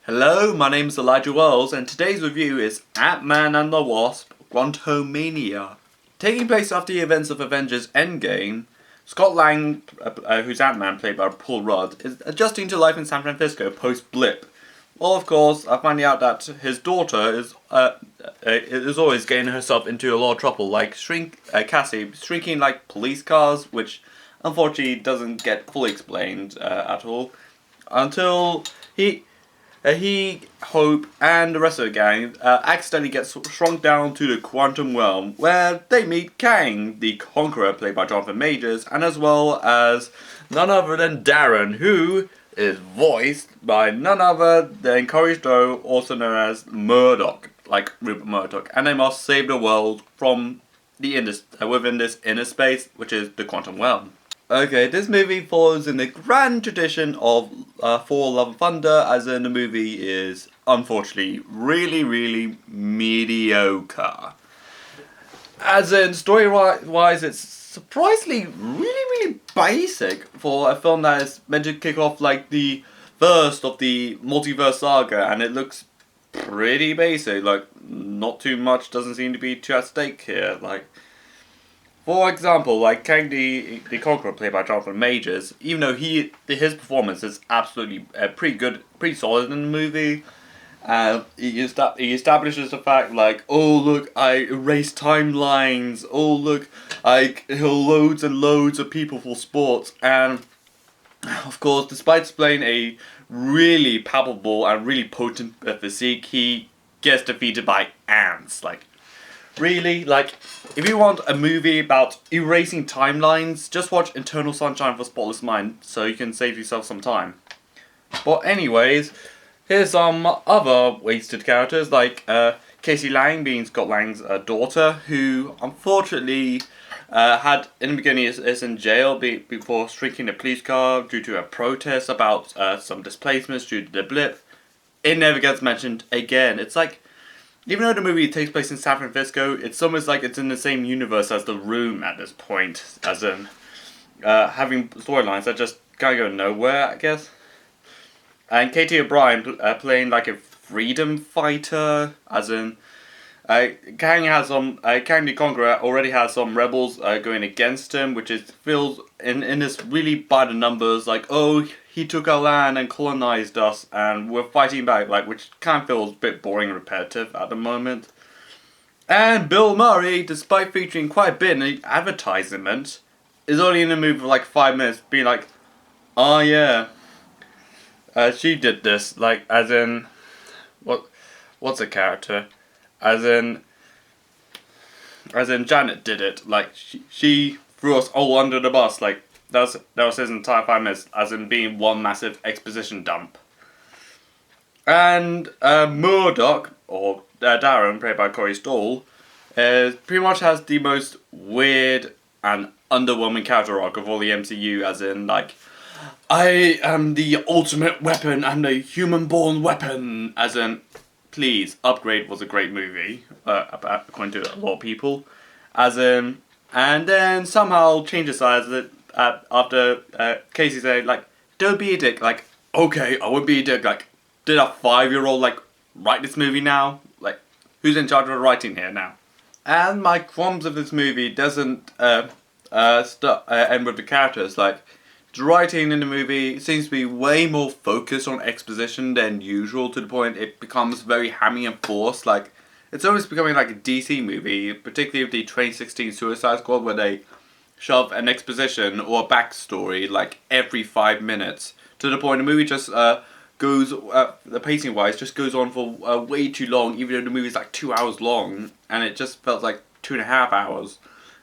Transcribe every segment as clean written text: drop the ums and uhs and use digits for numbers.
Hello, my name is Elijah Wells, and today's review is Ant-Man and the Wasp: Quantumania. Taking place after the events of Avengers Endgame, Scott Lang, who's Ant-Man played by Paul Rudd, is adjusting to life in San Francisco post-blip. Well, of course, finding out that his daughter is always getting herself into a lot of trouble, like Cassie shrinking like police cars, which unfortunately doesn't get fully explained at all, until he, Hope, and the rest of the gang accidentally get shrunk down to the quantum realm, where they meet Kang, the Conqueror, played by Jonathan Majors, and as well as none other than Darren, who is voiced by none other than Corey Stowe, also known as Murdoch, like Rupert Murdoch, and they must save the world from the within this inner space, which is the quantum realm. Okay, this movie follows in the grand tradition of Thor: Love and Thunder, as in the movie is unfortunately really mediocre. As in story-wise, it's surprisingly really basic for a film that is meant to kick off like the first of the multiverse saga, and it looks pretty basic. Like, not too much doesn't seem to be too at stake here. Like, for example, like Kang the Conqueror, played by Jonathan Majors, even though his performance is absolutely pretty good, pretty solid in the movie. He establishes the fact like, oh look, I erased timelines. Oh look, I kill loads and loads of people for sports. And of course, despite displaying a really palpable and really potent physique, he gets defeated by ants. Like, really, like, if you want a movie about erasing timelines, just watch Eternal Sunshine of a Spotless Mind, so you can save yourself some time. But anyways, here's some other wasted characters, like Casey Lang being Scott Lang's daughter, who unfortunately had, in the beginning, is in jail before shrinking a police car due to a protest about some displacements due to the blip. It never gets mentioned again. It's like, even though the movie takes place in San Francisco, it's almost like it's in the same universe as The Room at this point, as in having storylines that just kind of go nowhere, I guess. And Katie O'Brien playing like a freedom fighter, as in Kang the Conqueror already has some rebels going against him, which feels in this really by the numbers, like, oh, he took our land and colonized us, and we're fighting back, like, which kind of feels a bit boring and repetitive at the moment. And Bill Murray, despite featuring quite a bit in the advertisement, is only in the movie for like 5 minutes, being like, oh yeah, she did this, like, as in, what's a character? As in Janet did it, like, she threw us all under the bus, like, that was his entire 5 minutes, as in being one massive exposition dump. And Murdoch, or Darren, played by Corey Stoll, pretty much has the most weird and underwhelming character arc of all the MCU, as in, like, I am the ultimate weapon, I'm the human-born weapon, as in, please, Upgrade was a great movie, according to a lot of people, as in, and then somehow changes sides after Casey said, like, don't be a dick, like, okay, I won't be a dick, like, did a 5-year-old, like, write this movie now? Like, who's in charge of the writing here now? And my qualms of this movie doesn't end with the characters, like, the writing in the movie seems to be way more focused on exposition than usual, to the point it becomes very hammy and forced. Like, it's almost becoming like a DC movie, particularly with the 2016 Suicide Squad, where they shove an exposition or a backstory like every 5 minutes, to the point the movie just goes, the pacing wise, just goes on for way too long, even though the movie's like 2 hours long, and it just felt like 2.5 hours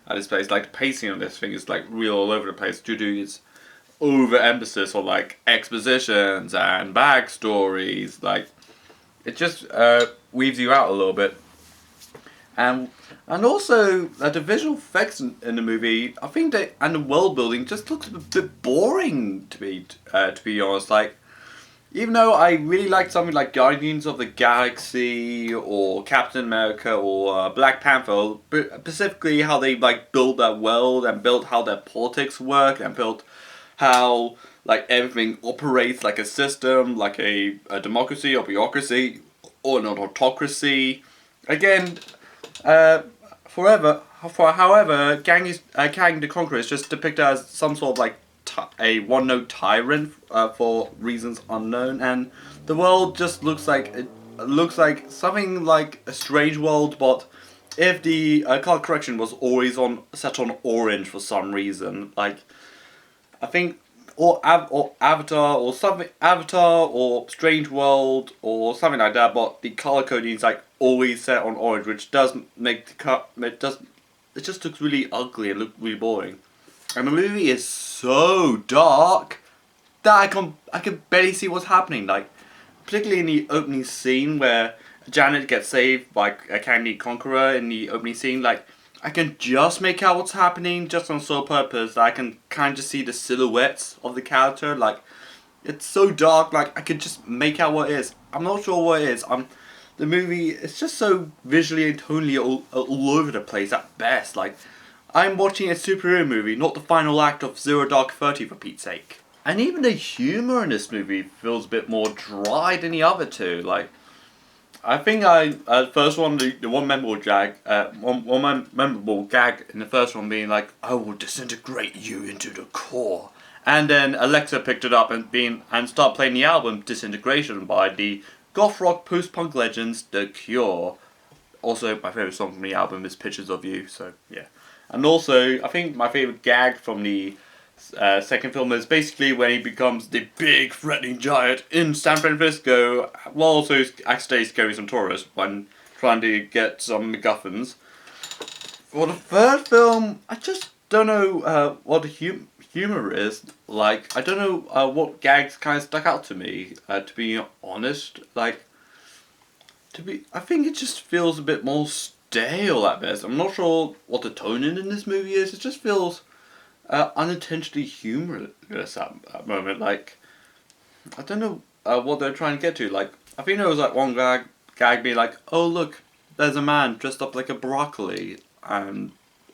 at this place. Like, the pacing on this thing is like real all over the place due to its overemphasis on like expositions and backstories. Like, it just weaves you out a little bit. And also the visual effects in the movie, I think and the world building just looks a bit boring to be honest. Like, even though I really liked something like Guardians of the Galaxy or Captain America or Black Panther, but specifically how they like built that world and built how their politics work and built how like everything operates like a system, like a democracy or bureaucracy or an autocracy. Again, however, Kang the Conqueror is just depicted as some sort of like a one-note tyrant for reasons unknown, and the world just looks like something like a strange world, but if the color correction was always set on orange for some reason, like I think or Avatar or something, Avatar or Strange World or something like that, but the color coding is like always set on orange, which does make the cut. It just looks really ugly and look really boring. And the movie is so dark that I can barely see what's happening. Like, particularly in the opening scene where Janet gets saved by a Kang the Conqueror in the opening scene, like I can just make out what's happening just on sole purpose. I can kind of just see the silhouettes of the character. Like, it's so dark. Like I could just make out what it is. I'm not sure what it is. The movie, it's just so visually and tonally all over the place at best. Like, I'm watching a superhero movie, not the final act of Zero Dark 30 for Pete's sake. And even the humour in this movie feels a bit more dry than the other two. Like, I think the first one, the one memorable gag, memorable gag in the first one being like, "I will disintegrate you into the core," and then Alexa picked it up and started playing the album "Disintegration" by the goth rock post punk legends The Cure. Also, my favorite song from the album is "Pictures of You." So yeah, and also I think my favorite gag from the second film is basically when he becomes the big threatening giant in San Francisco, while also accidentally scaring some tourists when trying to get some MacGuffins. For the third film, I just don't know what the humor is. Like, I don't know what gags kind of stuck out to me. To be honest, I think it just feels a bit more stale at best. I'm not sure what the tone in this movie is. It just feels unintentionally humorless at that moment. Like, I don't know what they're trying to get to. Like, I think there was like one gag being like, "Oh look, there's a man dressed up like a broccoli," and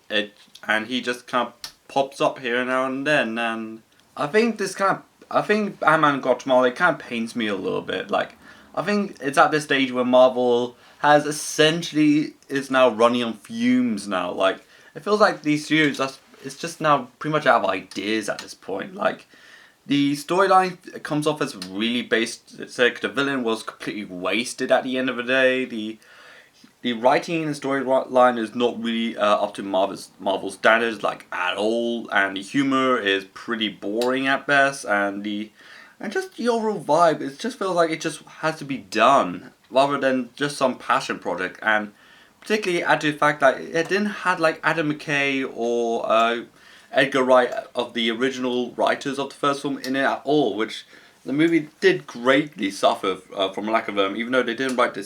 he just kind of pops up here now and then. And I think Ant-Man and Quantumania kind of pains me a little bit. Like, I think it's at this stage where Marvel is now running on fumes now. Like, it feels like these studios it's just now pretty much out of ideas at this point. Like, the storyline comes off as really basic. The villain was completely wasted at the end of the day. The writing and storyline is not really up to Marvel standards, like, at all, and the humor is pretty boring at best, and just the overall vibe, it just feels like it just has to be done rather than just some passion project. And particularly add to the fact that it didn't have like Adam McKay or Edgar Wright of the original writers of the first film in it at all, which the movie did greatly suffer from lack of them. Even though they didn't write the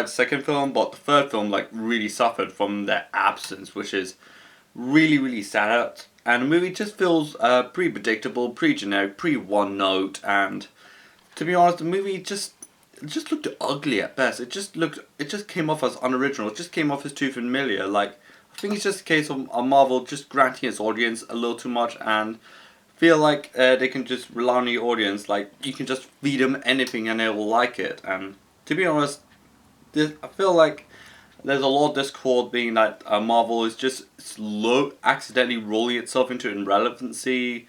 second film, but the third film like really suffered from their absence, which is really sad. And the movie just feels pretty predictable, pretty generic, pretty one note, and to be honest, the movie just looked ugly at best. It just came off as unoriginal. It just came off as too familiar. Like, I think it's just a case of Marvel just granting its audience a little too much and feel like they can just rely on the audience. Like, you can just feed them anything and they will like it. And to be honest, I feel like there's a lot of discord being that Marvel is just accidentally rolling itself into irrelevancy.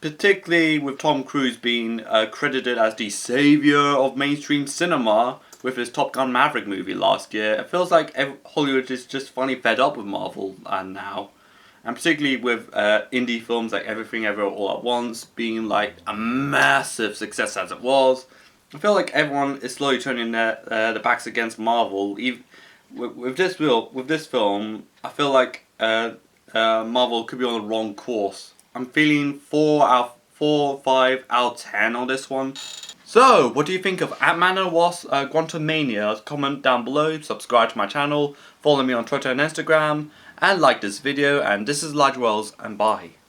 Particularly with Tom Cruise being credited as the savior of mainstream cinema with his Top Gun Maverick movie last year. It feels like Hollywood is just finally fed up with Marvel now. And particularly with indie films like Everything Ever All at Once being like a massive success as it was. I feel like everyone is slowly turning their backs against Marvel. With this film, I feel like Marvel could be on the wrong course. I'm feeling 4 or 5 out of 10 on this one. So, what do you think of Ant-Man and the Wasp Quantumania? Comment down below, subscribe to my channel, follow me on Twitter and Instagram, and like this video. And this is Elijah Wells, and bye.